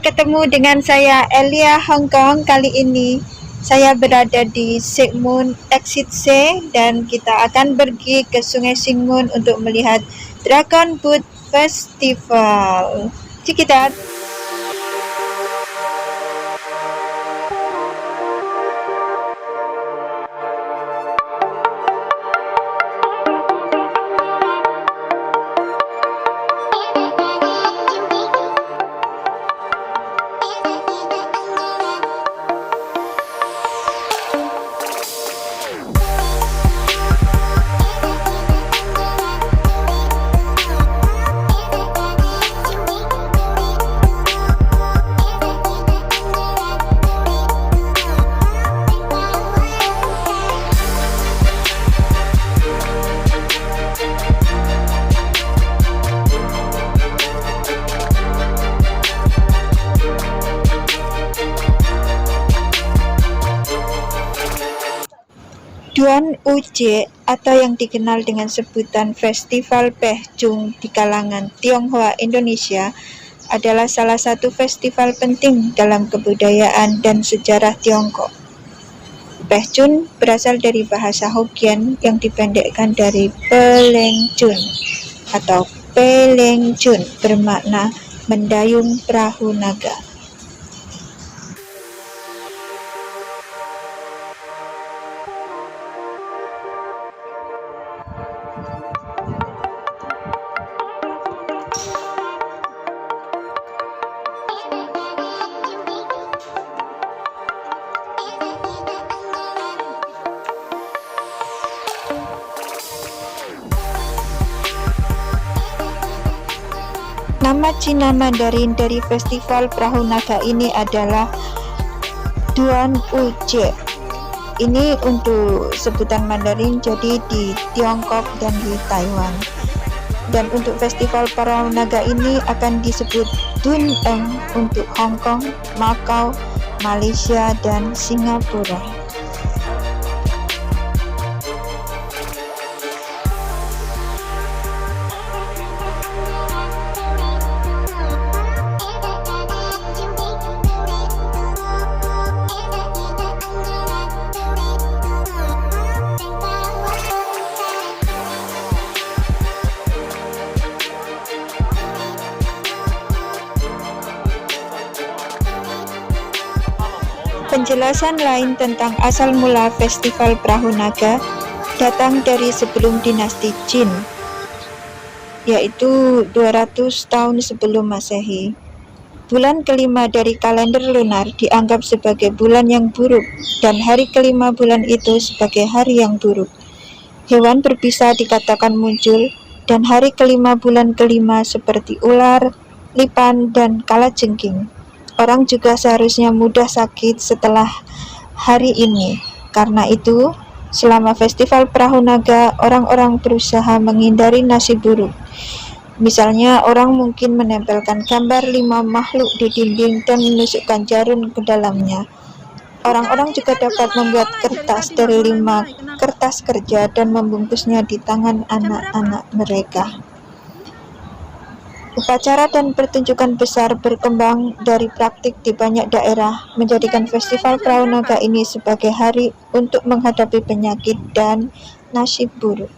ketemu dengan saya Elia Hongkong. Kali ini saya berada di Sigmund Exit C dan kita akan pergi ke Sungai Sigmund untuk melihat Dragon Boat Festival. Cikitat. Duan Uj atau yang dikenal dengan sebutan Festival Pehcung di kalangan Tionghoa Indonesia adalah salah satu festival penting dalam kebudayaan dan sejarah Tiongkok. Pehcun berasal dari bahasa Hokkien yang dipendekkan dari Pelengcun atau Pelengcun bermakna mendayung perahu naga. Nama Cina Mandarin dari Festival Perahu Naga ini adalah Duan Uj. Ini untuk sebutan Mandarin, jadi di Tiongkok dan di Taiwan. Dan untuk Festival Perahu Naga ini akan disebut Dun Eng untuk Hong Kong, Macau, Malaysia, dan Singapura. Penjelasan lain tentang asal mula Festival Perahu Naga datang dari sebelum dinasti Jin, yaitu 200 tahun sebelum Masehi. Bulan kelima dari kalender lunar dianggap sebagai bulan yang buruk dan hari kelima bulan itu sebagai hari yang buruk. Hewan berbisa dikatakan muncul dan hari kelima bulan kelima seperti ular, lipan, dan kalajengking. Orang juga seharusnya mudah sakit setelah hari ini. Karena itu, selama Festival Perahu Naga, orang-orang berusaha menghindari nasib buruk. Misalnya, orang mungkin menempelkan gambar 5 makhluk di dinding dan menusukkan jarum ke dalamnya. Orang-orang juga dapat membuat kertas dari 5 kertas kerja dan membungkusnya di tangan anak-anak mereka. Upacara dan pertunjukan besar berkembang dari praktik di banyak daerah, menjadikan Festival Perahu Naga ini sebagai hari untuk menghadapi penyakit dan nasib buruk.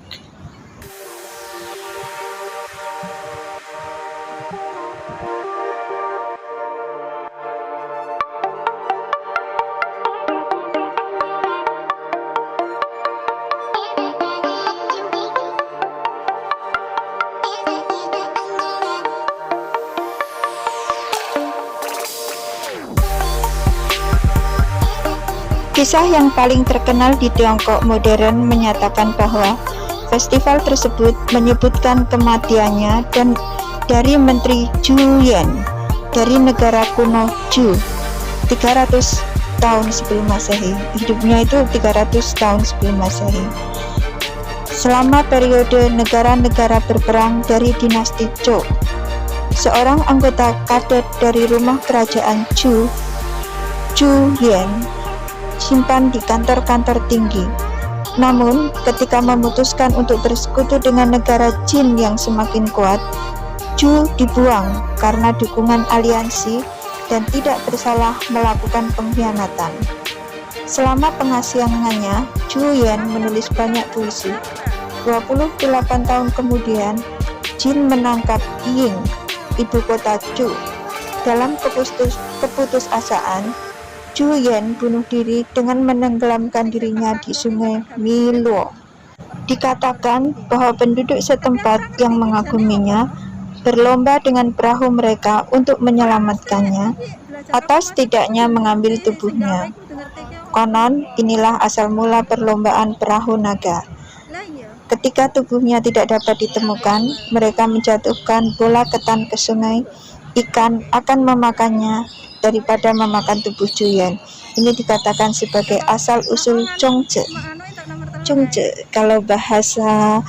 Kisah yang paling terkenal di Tiongkok modern menyatakan bahwa festival tersebut menyebutkan kematiannya dan dari Menteri Zhu Yan dari negara kuno Zhou 300 tahun sebelum Masehi. Hidupnya itu 300 tahun sebelum Masehi. Selama periode negara-negara berperang dari dinasti Zhou, seorang anggota kadet dari rumah kerajaan Zhou Yan simpan di kantor-kantor tinggi. Namun, ketika memutuskan untuk bersekutu dengan negara Jin yang semakin kuat, Zhou dibuang karena dukungan aliansi dan tidak bersalah melakukan pengkhianatan. Selama pengasihannya, Zhu Yan menulis banyak puisi. 28 tahun kemudian, Jin menangkap Ying, ibu kota Zhou. Dalam keputusasaan, Zhu Yan bunuh diri dengan menenggelamkan dirinya di sungai Miluo. Dikatakan bahwa penduduk setempat yang mengaguminya berlomba dengan perahu mereka untuk menyelamatkannya atau setidaknya mengambil tubuhnya. Konon, inilah asal mula perlombaan perahu naga. Ketika tubuhnya tidak dapat ditemukan, mereka menjatuhkan bola ketan ke sungai. Ikan akan memakannya daripada memakan tubuh Zhu Yan. Ini dikatakan sebagai asal-usul Zhongzhe. Zhongzhe, kalau bahasa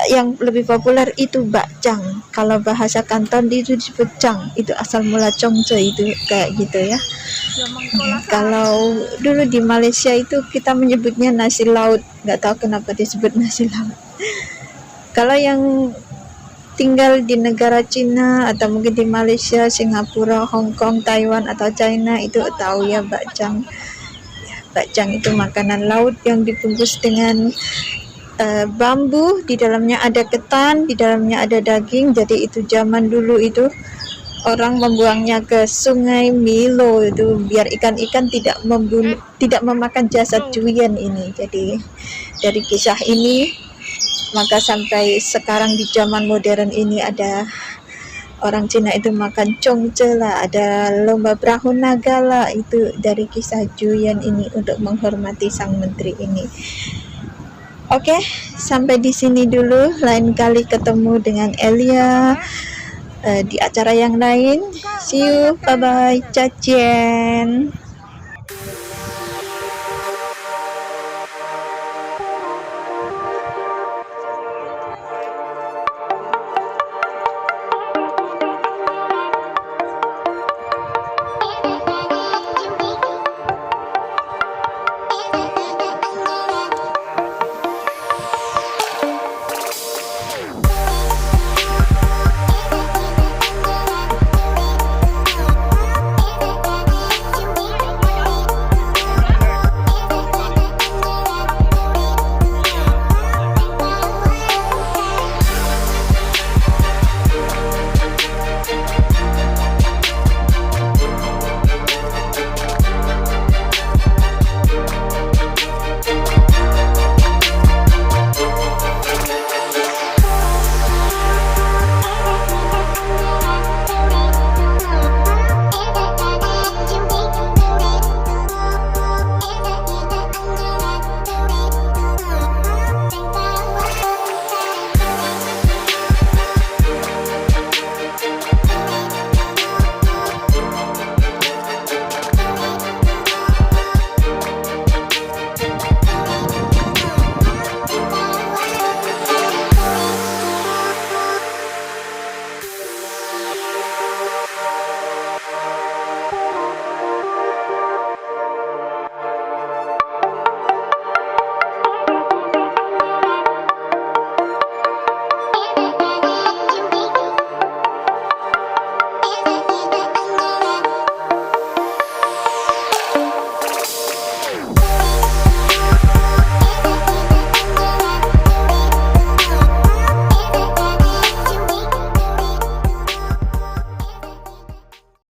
yang lebih populer itu bakcang. Kalau bahasa Kanton itu disebut cang. Itu asal mula Zhongzhe itu kayak gitu ya. Kalau dulu di Malaysia itu kita menyebutnya nasi laut. Nggak tahu kenapa disebut nasi laut. Kalau yang tinggal di negara Cina atau mungkin di Malaysia, Singapura, Hong Kong, Taiwan atau China itu tahu ya bakcang. Bakcang itu makanan laut yang dibungkus dengan bambu, di dalamnya ada ketan, di dalamnya ada daging. Jadi itu zaman dulu itu orang membuangnya ke sungai Milo itu biar ikan-ikan tidak memakan jasad Zhu Yan ini. Jadi dari kisah ini maka sampai sekarang di zaman modern ini ada orang Cina itu makan Zhongzhe lah, ada lomba perahu naga lah, itu dari kisah Zhu Yan ini untuk menghormati sang menteri ini. Oke, sampai di sini dulu. Lain kali ketemu dengan Elia di acara yang lain. See you, bye bye, 再见。